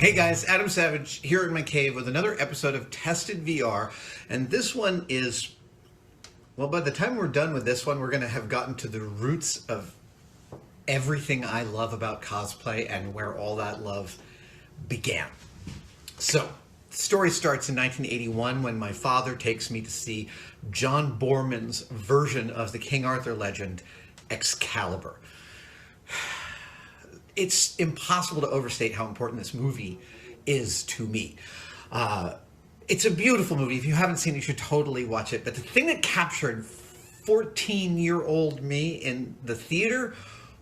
Hey guys, Adam Savage here in my cave with another episode of Tested VR, and this one is, well, by the time we're done with this one, we're going to have gotten to the roots of everything I love about cosplay and where all that love began. So, the story starts in 1981 when my father takes me to see John Boorman's version of the King Arthur legend, Excalibur. It's impossible to overstate how important this movie is to me. It's a beautiful movie. If you haven't seen it, you should totally watch it. But the thing that captured 14-year-old me in the theater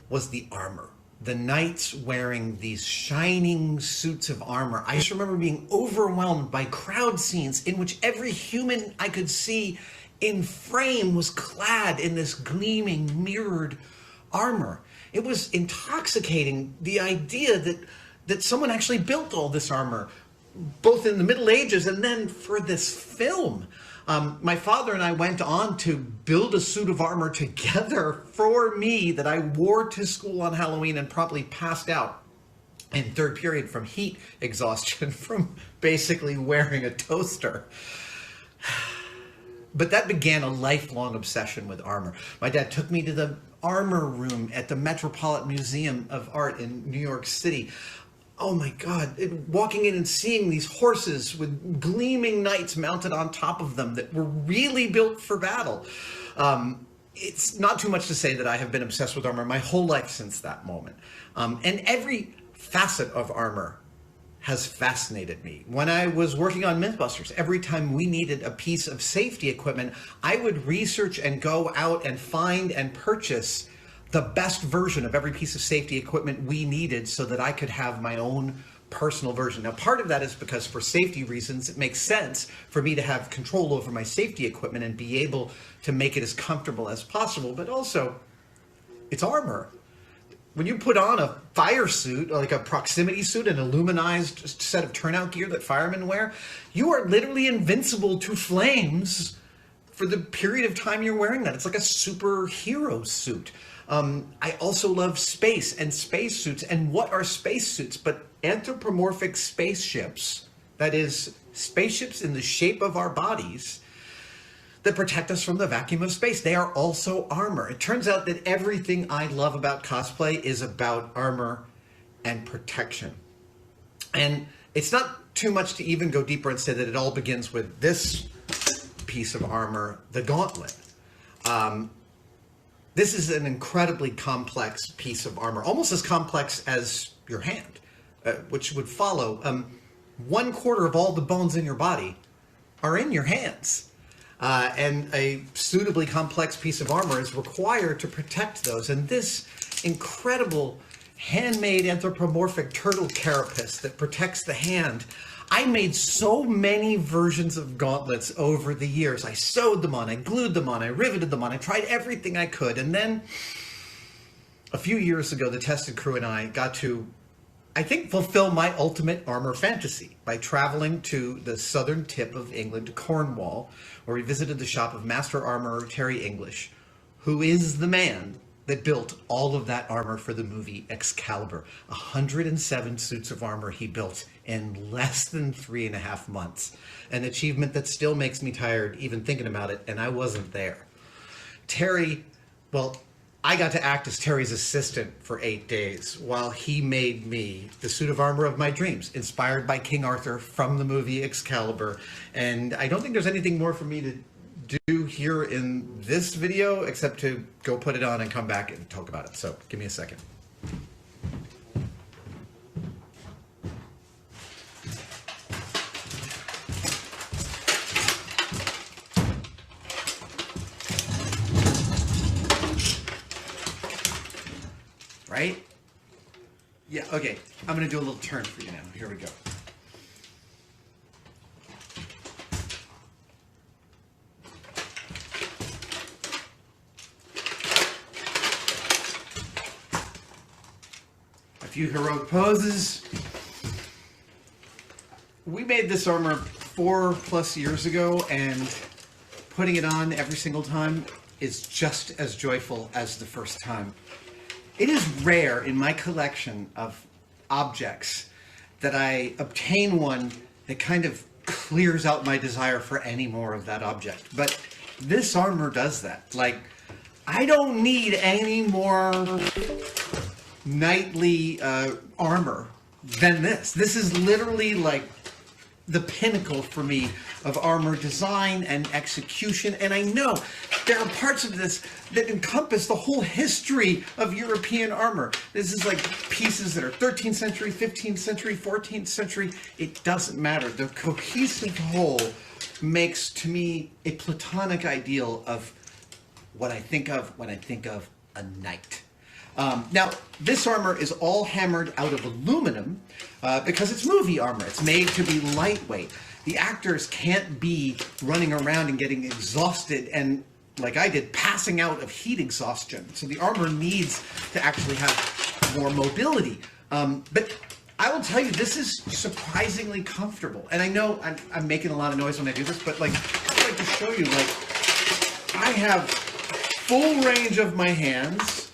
was the armor. The knights wearing these shining suits of armor. I just remember being overwhelmed by crowd scenes in which every human I could see in frame was clad in this gleaming, mirrored armor. It was intoxicating, the idea that someone actually built all this armor, both in the Middle Ages and then for this film. My father and I went on to build a suit of armor together for me that I wore to school on Halloween and promptly passed out in third period from heat exhaustion from basically wearing a toaster. But that began a lifelong obsession with armor. My dad took me to the armor room at the Metropolitan Museum of Art in New York City. Oh my God, walking in and seeing these horses with gleaming knights mounted on top of them that were really built for battle. It's not too much to say that I have been obsessed with armor my whole life since that moment. And every facet of armor has fascinated me. When I was working on Mythbusters, every time we needed a piece of safety equipment, I would research and go out and find and purchase the best version of every piece of safety equipment we needed so that I could have my own personal version. Now, part of that is because for safety reasons, it makes sense for me to have control over my safety equipment and be able to make it as comfortable as possible, but also it's armor. When you put on a fire suit, like a proximity suit, an illuminized set of turnout gear that firemen wear, you are literally invincible to flames for the period of time you're wearing that. It's like a superhero suit. I also love space and spacesuits. And what are spacesuits but anthropomorphic spaceships? That is, spaceships in the shape of our bodies that protect us from the vacuum of space. They are also armor. It turns out that everything I love about cosplay is about armor and protection. And it's not too much to even go deeper and say that it all begins with this piece of armor, the gauntlet. This is an incredibly complex piece of armor, almost as complex as your hand, which would follow. 1/4 of all the bones in your body are in your hands. And a suitably complex piece of armor is required to protect those. And this incredible handmade anthropomorphic turtle carapace that protects the hand, I made so many versions of gauntlets over the years. I sewed them on, I glued them on, I riveted them on, I tried everything I could. And then a few years ago, the Tested crew and I got to, I think, fulfill my ultimate armor fantasy by traveling to the southern tip of England, Cornwall, where we visited the shop of master armorer Terry English, who is the man that built all of that armor for the movie Excalibur. 107 suits of armor he built in less than 3.5 months. An achievement that still makes me tired even thinking about it, and I wasn't there. Terry, well, I got to act as Terry's assistant for 8 days while he made me the suit of armor of my dreams, inspired by King Arthur from the movie Excalibur. And I don't think there's anything more for me to do here in this video except to go put it on and come back and talk about it. So give me a second. Right? Yeah, okay. I'm going to do a little turn for you now. Here we go. A few heroic poses. We made this armor 4+ years ago, and putting it on every single time is just as joyful as the first time. It is rare in my collection of objects that I obtain one that kind of clears out my desire for any more of that object. But this armor does that. Like, I don't need any more knightly armor than this. This is literally like the pinnacle for me of armor design and execution. And I know there are parts of this that encompass the whole history of European armor. This is like pieces that are 13th century, 15th century, 14th century. It doesn't matter. The cohesive whole makes, to me, a platonic ideal of what I think of when I think of a knight. Now, this armor is all hammered out of aluminum because it's movie armor. It's made to be lightweight. The actors can't be running around and getting exhausted and, like I did, passing out of heat exhaustion. So the armor needs to actually have more mobility. But I will tell you, this is surprisingly comfortable. And I know I'm making a lot of noise when I do this, but like, I'd like to show you, like, I have full range of my hands.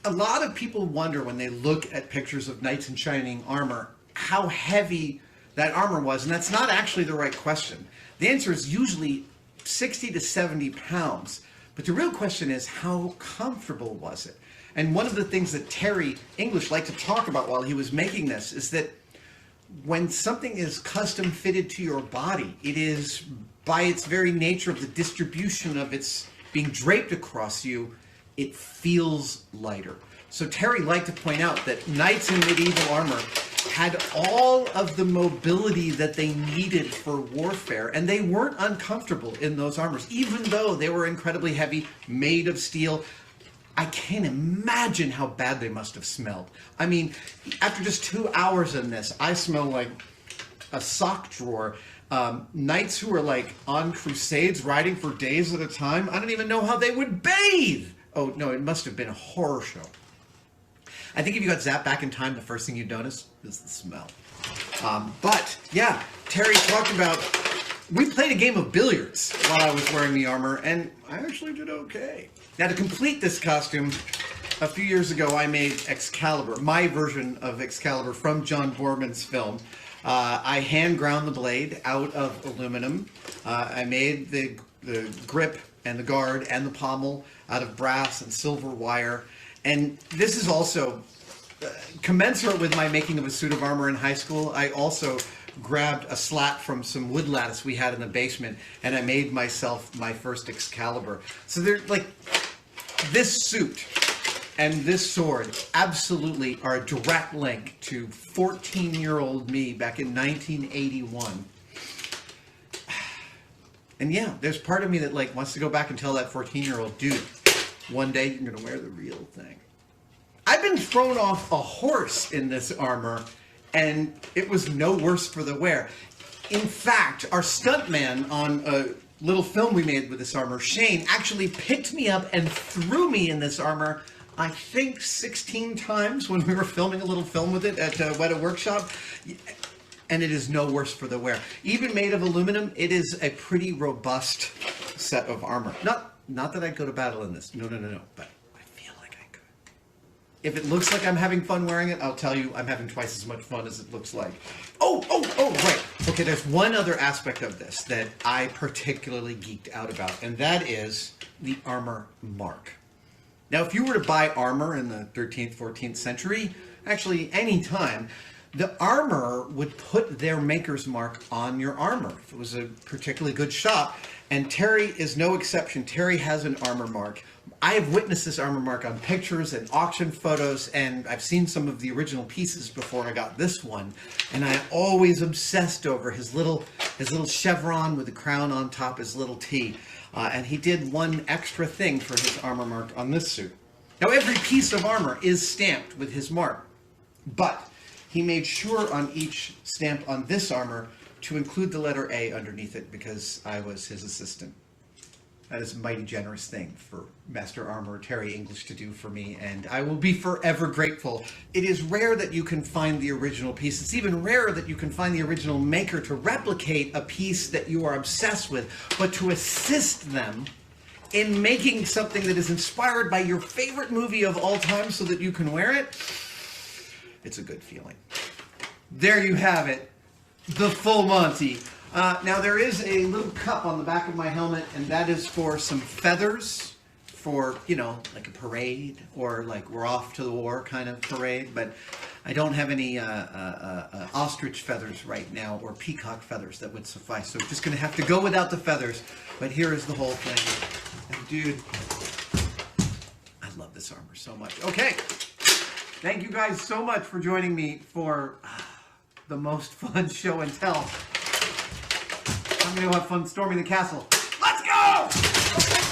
A lot of people wonder when they look at pictures of knights in shining armor how heavy that armor was, and that's not actually the right question. The answer is usually 60 to 70 pounds, but the real question is how comfortable was it? And one of the things that Terry English liked to talk about while he was making this is that when something is custom fitted to your body, it is, by its very nature of the distribution of its being draped across you, it feels lighter. So Terry liked to point out that knights in medieval armor had all of the mobility that they needed for warfare, and they weren't uncomfortable in those armors, even though they were incredibly heavy, made of steel. I can't imagine how bad they must have smelled. I mean, after just 2 hours in this, I smell like a sock drawer. Knights who are like on crusades, riding for days at a time, I don't even know how they would bathe. Oh, no, it must have been a horror show. I think if you got zapped back in time, the first thing you'd notice is the smell. But, yeah, Terry talked about... We played a game of billiards while I was wearing the armor, and I actually did okay. Now, to complete this costume, a few years ago, I made Excalibur, my version of Excalibur from John Boorman's film. I hand ground the blade out of aluminum. I made the grip and the guard and the pommel out of brass and silver wire. And this is also commensurate with my making of a suit of armor in high school. I also grabbed a slat from some wood lattice we had in the basement, and I made myself my first Excalibur. So they're like, this suit and this sword absolutely are a direct link to 14-year-old me back in 1981. And yeah, there's part of me that like wants to go back and tell that 14-year-old, dude, one day you're going to wear the real thing. I've been thrown off a horse in this armor, and it was no worse for the wear. In fact, our stuntman on a little film we made with this armor, Shane, actually picked me up and threw me in this armor, I think 16 times when we were filming a little film with it at Weta Workshop. And it is no worse for the wear. Even made of aluminum, it is a pretty robust set of armor. Not that I'd go to battle in this. No. But I feel like I could. If it looks like I'm having fun wearing it, I'll tell you I'm having twice as much fun as it looks like. Oh, right. Okay, there's one other aspect of this that I particularly geeked out about, and that is the armor mark. Now, if you were to buy armor in the 13th, 14th century, actually any time, the armor would put their maker's mark on your armor if it was a particularly good shop, and Terry is no exception. Terry has an armor mark. I have witnessed this armor mark on pictures and auction photos, and I've seen some of the original pieces before I got this one, and I always obsessed over his little chevron with the crown on top, his little T, and he did one extra thing for his armor mark on this suit. Now, every piece of armor is stamped with his mark, but he made sure on each stamp on this armor to include the letter A underneath it because I was his assistant. That is a mighty generous thing for Master Armorer Terry English to do for me, and I will be forever grateful. It is rare that you can find the original piece. It's even rarer that you can find the original maker to replicate a piece that you are obsessed with, but to assist them in making something that is inspired by your favorite movie of all time so that you can wear it. It's a good feeling. there you have it. The full Monty. Now there is a little cup on the back of my helmet, and that is for some feathers for, you know, like a parade or like we're off to the war kind of parade. But I don't have any ostrich feathers right now or peacock feathers that would suffice. So just going to have to go without the feathers. But here is the whole thing. And dude, I love this armor so much. Okay. Thank you guys so much for joining me for the most fun show and tell. I'm going to have fun storming the castle. Let's go!